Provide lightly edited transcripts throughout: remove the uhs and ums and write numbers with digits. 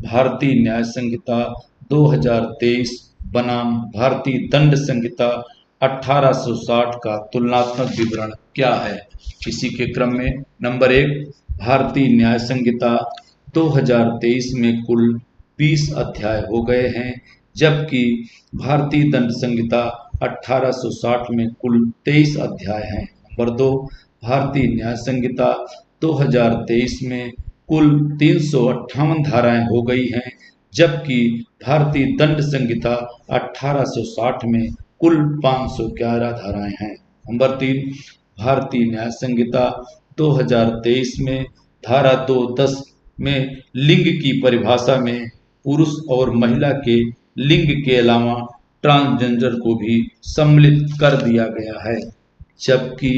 भारतीय न्याय संहिता 2023 बनाम भारतीय दंड संहिता 1860 का तुलनात्मक विवरण क्या है। इसी के क्रम में नंबर 1, भारतीय न्याय संहिता 2023 में कुल 20 अध्याय हो गए हैं, जबकि भारतीय दंड संहिता 1860 में कुल 23 अध्याय हैं। नंबर 2, भारतीय न्याय संहिता 2023 में कुल 358 धाराएं हो गई हैं, जबकि भारतीय दंड संहिता 1860 में कुल 511 धाराएं हैं। नंबर 3, भारतीय न्याय संहिता 2023 में धारा 210 में लिंग की परिभाषा में पुरुष और महिला के लिंग के अलावा ट्रांसजेंडर को भी सम्मिलित कर दिया गया है, जबकि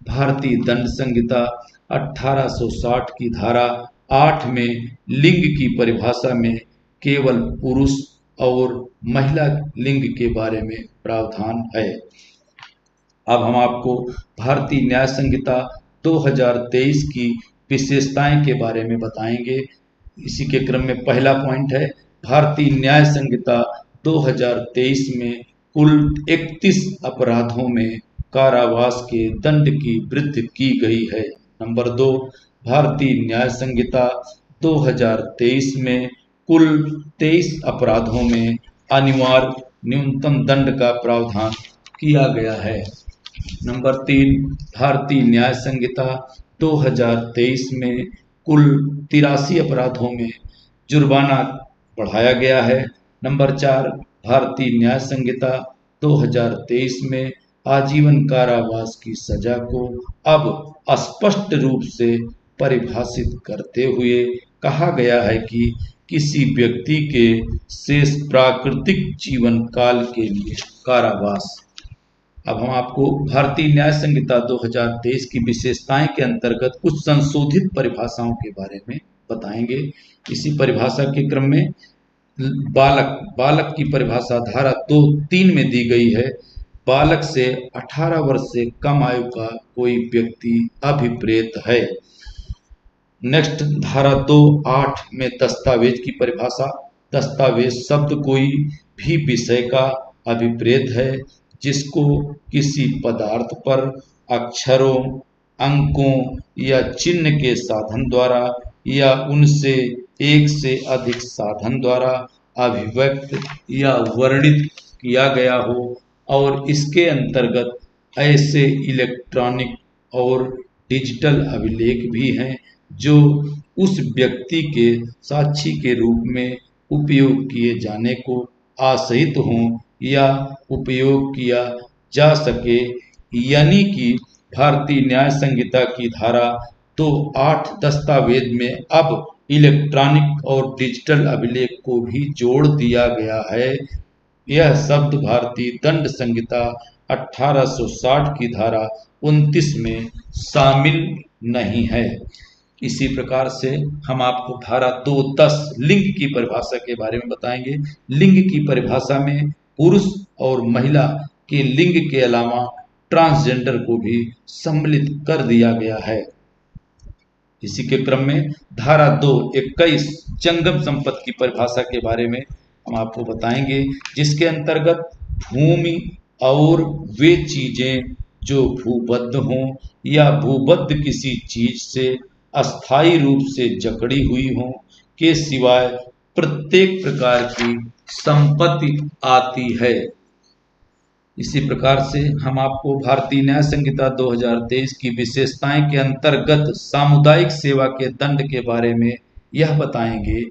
भारतीय दंड संहिता 1860 की धारा 8 में लिंग की परिभाषा में केवल पुरुष और महिला लिंग के बारे में प्रावधान है। अब हम आपको भारतीय न्याय संहिता 2023 की विशेषताएं के बारे में बताएंगे। इसी के क्रम में पहला पॉइंट है, भारतीय न्याय संहिता 2023 में कुल 31 अपराधों में कारावास के दंड की वृद्धि की गई है। नंबर 2, भारतीय न्याय संहिता 2023 में कुल 23 अपराधों में अनिवार्य न्यूनतम दंड का प्रावधान किया गया है। नंबर 3, भारतीय न्याय संहिता 2023 में कुल 83 अपराधों में जुर्माना बढ़ाया गया है। नंबर 4, भारतीय न्याय संहिता 2023 में आजीवन कारावास की सजा को अब स्पष्ट रूप से परिभाषित करते हुए कहा गया है कि किसी व्यक्ति के शेष प्राकृतिक जीवन काल के लिए कारावास। अब हम आपको भारतीय न्याय संहिता 2023 की विशेषताएं के अंतर्गत कुछ संशोधित परिभाषाओं के बारे में बताएंगे। इसी परिभाषा के क्रम में बालक की परिभाषा धारा 2(3) में दी गई है। बालक से 18 वर्ष से कम आयु का कोई व्यक्ति अभिप्रेत है। नेक्स्ट, धारा 2(8) में दस्तावेज की परिभाषा। दस्तावेज शब्द कोई भी विषय का अभिप्रेत है जिसको किसी पदार्थ पर अक्षरों, अंकों या चिन्ह के साधन द्वारा या उनसे एक से अधिक साधन द्वारा अभिव्यक्त या वर्णित किया गया हो, और इसके अंतर्गत ऐसे इलेक्ट्रॉनिक और डिजिटल अभिलेख भी हैं जो उस व्यक्ति के साक्षी के रूप में उपयोग किए जाने को आशयित हों या उपयोग किया जा सके। यानी कि भारतीय न्याय संहिता की धारा 2(8) दस्तावेज में अब इलेक्ट्रॉनिक और डिजिटल अभिलेख को भी जोड़ दिया गया है। यह शब्द भारतीय दंड संहिता 1860 की धारा 29 में शामिल नहीं है। इसी प्रकार से हम आपको धारा 2(10) लिंग की परिभाषा के बारे में बताएंगे। लिंग की परिभाषा में पुरुष और महिला के लिंग के अलावा ट्रांसजेंडर को भी सम्मिलित कर दिया गया है। इसी के क्रम में धारा 2(21) जंगम संपत्ति की परिभाषा के बारे में हम आपको बताएंगे, जिसके अंतर्गत भूमि और वे चीजें जो भूबद्ध हों या भूबद्ध किसी चीज से अस्थायी रूप से जकड़ी हुई हों के सिवाय प्रत्येक प्रकार की संपत्ति आती है। इसी प्रकार से हम आपको भारतीय न्याय संहिता 2023 की विशेषताएं के अंतर्गत सामुदायिक सेवा के दंड के बारे में यह बताएंगे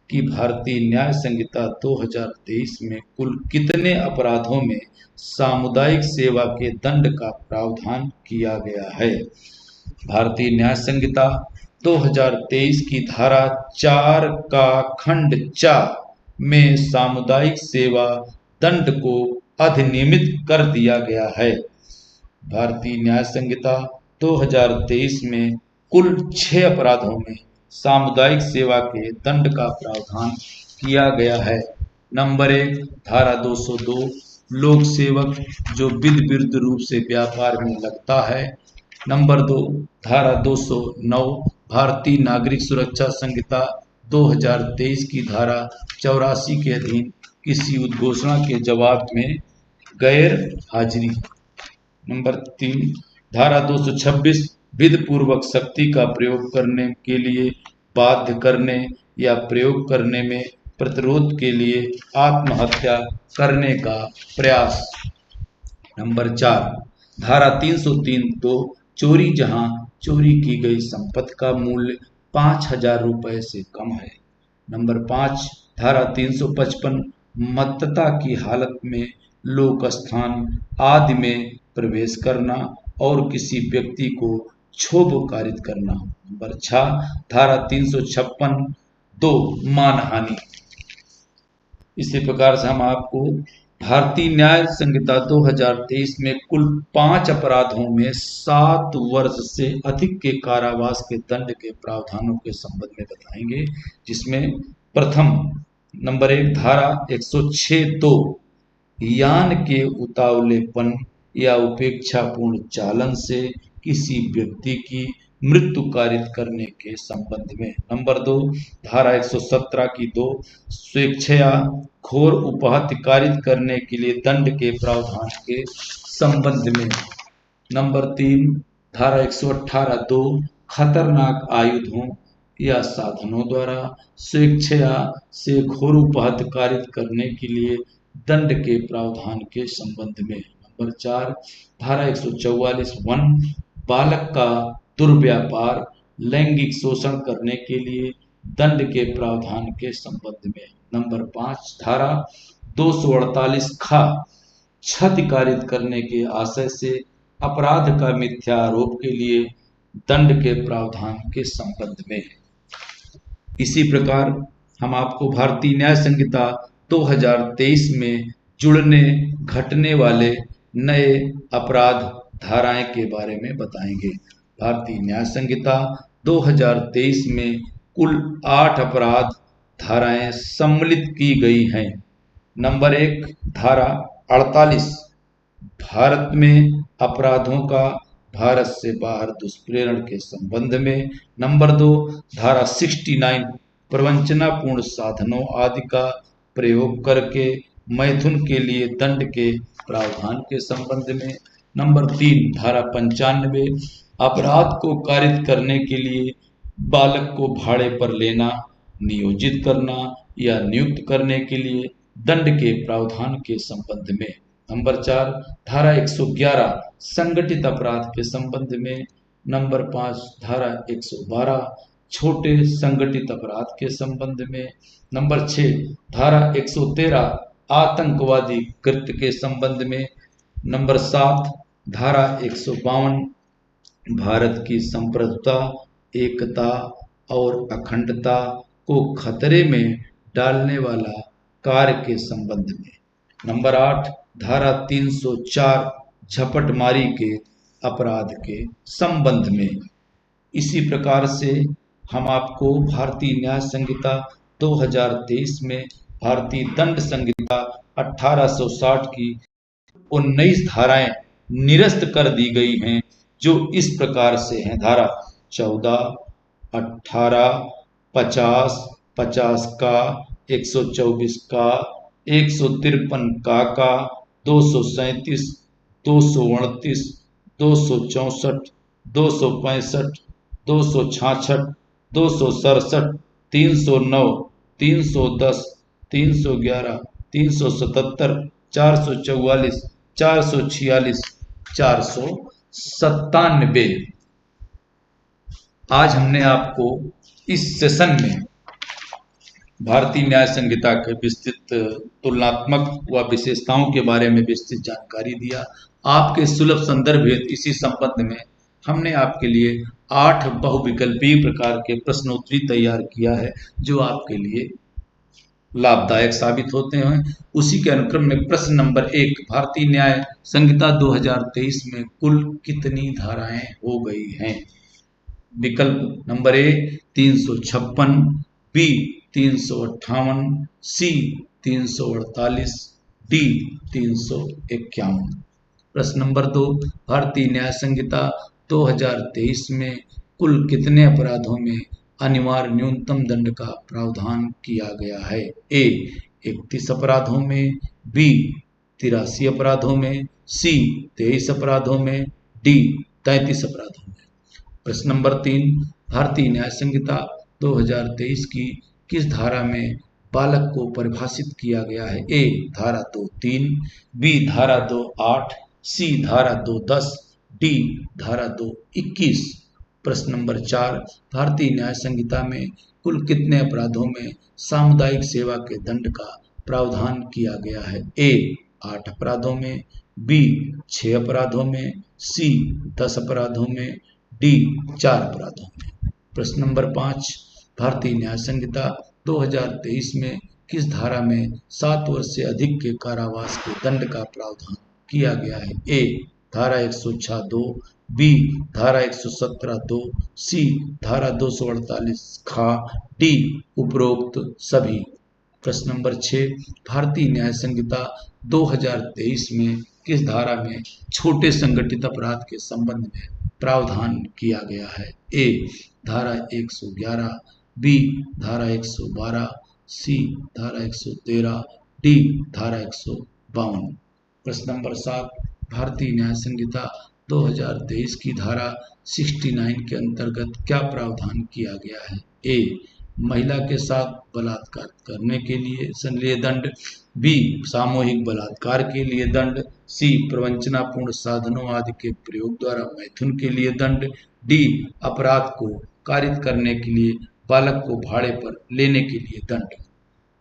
कि भारतीय न्याय संहिता 2023 में कुल कितने अपराधों में सामुदायिक सेवा के दंड का प्रावधान किया गया है। भारतीय न्याय संहिता 2023 की धारा 4 का खंड 4 में सामुदायिक सेवा दंड को अधिनियमित कर दिया गया है। भारतीय न्याय संहिता 2023 में कुल 6 अपराधों में सामुदायिक सेवा के दंड का प्रावधान किया गया है। नंबर 1, धारा 202 लोक सेवक जो विधि विरुद्ध रूप से व्यापार में लगता है। नंबर 2, धारा 209 भारतीय नागरिक सुरक्षा संहिता 2023 की धारा 84 के अधीन किसी उद्घोषणा के जवाब में गैर हाजिरी। नंबर 3, धारा 226 विधि पूर्वक शक्ति का प्रयोग करने के लिए बाध्य करने या प्रयोग करने में प्रतिरोध के लिए आत्महत्या करने का प्रयास। नंबर 4, धारा 303(2) चोरी जहां चोरी की गई संपत्ति का मूल्य 5,000 रुपए से कम है। नंबर 5, धारा 355 मत्तता की हालत में लोक स्थान आदि में प्रवेश करना और किसी व्यक्ति को क्षोभ कारित करना। नंबर 6, धारा 356(2) मानहानि। इसी प्रकार से हम आपको भारतीय न्याय संहिता 2023 में कुल 5 अपराधों में 7 वर्ष से अधिक के कारावास के दंड के प्रावधानों के संबंध में बताएंगे, जिसमें प्रथम नंबर 1, धारा 106(2) यान के उतावलेपन या उपेक्षापूर्ण चालन से किसी व्यक्ति की मृत्यु कारित करने के संबंध में। नंबर 2, धारा 117 की 2 स्वेच्छया घोर उपहत्य कारित करने के लिए दंड के प्रावधान के संबंध में। नंबर 3, धारा 118(2) खतरनाक आयुधों या साधनों द्वारा स्वेच्छया से घोर उपहत्य कारित करने के लिए दंड के प्रावधान के संबंध में। नंबर 4, धारा 144(1) बालक का दुर्व्यापार लैंगिक शोषण करने के लिए दंड के प्रावधान के संबंध में। नंबर 5, धारा 248 (ख) क्षति कारित करने के आशय से अपराध का मिथ्या आरोप के लिए दंड के प्रावधान के संबंध में। इसी प्रकार हम आपको भारतीय न्याय संहिता 2023 में जुड़ने घटने वाले नए अपराध धाराएं के बारे में बताएंगे। भारतीय न्याय संहिता 2023 में कुल 8 अपराध धाराएं सम्मिलित की गई हैं। नंबर 1, धारा 48 भारत में अपराधों का भारत से बाहर दुष्प्रेरण के संबंध में। नंबर 2, धारा 69 प्रवंचनापूर्ण साधनों आदि का प्रयोग करके मैथुन के लिए दंड के प्रावधान के संबंध में। नंबर 3, धारा 95 अपराध को कारित करने के लिए बालक को भाड़े पर लेना, नियोजित करना या नियुक्त करने के लिए दंड के प्रावधान के संबंध में। नंबर 4, धारा 111 संगठित अपराध के संबंध में। नंबर 5, धारा 112 छोटे संगठित अपराध के संबंध में। नंबर 6, धारा 113 आतंकवादी कृत्य के संबंध में। नंबर 7, धारा 152 भारत की संप्रभुता, एकता और अखंडता को खतरे में डालने वाला कार्य के संबंध में। नंबर 8, धारा 304 झपटमारी के अपराध के संबंध में। इसी प्रकार से हम आपको भारतीय न्याय संहिता 2023 में भारतीय दंड संहिता 1860 की 19 धाराएं निरस्त कर दी गई हैं, जो इस प्रकार से हैं। धारा 14, 18, 50, 50 का, 124 का, 153 का, 237, 229, 264, 265, 266, 267, 309, 310, 311, 377, 444, 446, 497। आज हमने आपको इस सेशन में भारतीय न्याय संहिता के विस्तृत तुलनात्मक व विशेषताओं के बारे में विस्तृत जानकारी दिया। आपके सुलभ संदर्भ हेतु इसी संबंध में हमने आपके लिए 8 बहुविकल्पीय प्रकार के प्रश्नोत्तरी तैयार किया है, जो आपके लिए लाभदायक साबित होते हैं। उसी के अनुक्रम में प्रश्न नंबर 1, भारतीय न्याय संहिता 2023 में कुल कितनी धाराएं हो गई हैं? विकल्प number A 356, B 358, C 348, D 351। प्रश्न नंबर 2, भारतीय न्याय संहिता 2023 में कुल कितने अपराधों में अनिवार्य न्यूनतम दंड का प्रावधान किया गया है? ए 31 अपराधों में, बी 83 अपराधों में, सी 23 अपराधों में, डी 33 अपराधों में। प्रश्न नंबर 3, भारतीय न्याय संहिता 2023 की किस धारा में बालक को परिभाषित किया गया है? ए धारा 2(3), बी धारा 2(8), सी धारा 2(10), डी धारा 2(21). प्रश्न नंबर 4, भारतीय न्याय संहिता में कुल कितने अपराधों में सामुदायिक सेवा के दंड का प्रावधान किया गया है? ए 8 अपराधों में, बी 6 अपराधों में, सी 10 अपराधों में, डी 4 अपराधों में। प्रश्न नंबर 5, भारतीय न्याय संहिता 2023 में किस धारा में 7 वर्ष से अधिक के कारावास के दंड का प्रावधान किया गया है? ए धारा 106(2), बी धारा 117(2), सी धारा 248 खा, डी उपरोक्त सभी। प्रश्न नंबर 6, भारतीय न्याय संहिता 2023 में किस धारा में छोटे संगठित अपराध के संबंध में प्रावधान किया गया है? ए धारा 111, बी धारा 112, सी धारा 113, डी धारा 152। प्रश्न नंबर 7, भारतीय न्याय संहिता 2023 की धारा 69 के अंतर्गत क्या प्रावधान किया गया है? ए महिला के साथ बलात्कार करने के लिए संज्ञेय दंड, बी सामूहिक बलात्कार के लिए दंड, सी प्रवंचनापूर्ण साधनों आदि के प्रयोग द्वारा मैथुन के लिए दंड, डी अपराध को कारित करने के लिए बालक को भाड़े पर लेने के लिए दंड।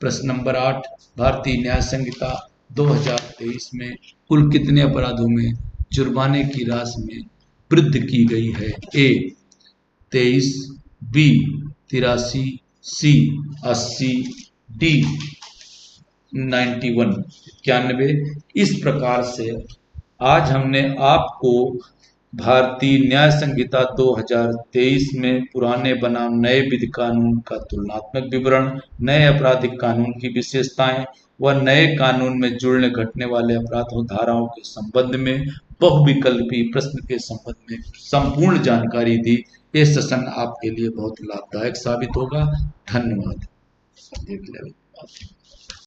प्रश्न नंबर 8, भारतीय न्याय संहिता 2023 में कुल कितने अपराधों में जुर्माने की राशि में वृद्धि की गई है? ए 23, बी 83, सी 80, डी 91। इस प्रकार से आज हमने आपको भारतीय न्याय संहिता 2023 में पुराने बनाम नए विधि कानून का तुलनात्मक विवरण, नए आपराधिक कानून की विशेषताएं व नए कानून में जुड़ने घटने वाले अपराधों धाराओं के संबंध में बहुविकल्पी प्रश्न के संबंध में संपूर्ण जानकारी दी। ये सेशन आपके लिए बहुत लाभदायक साबित होगा। धन्यवाद।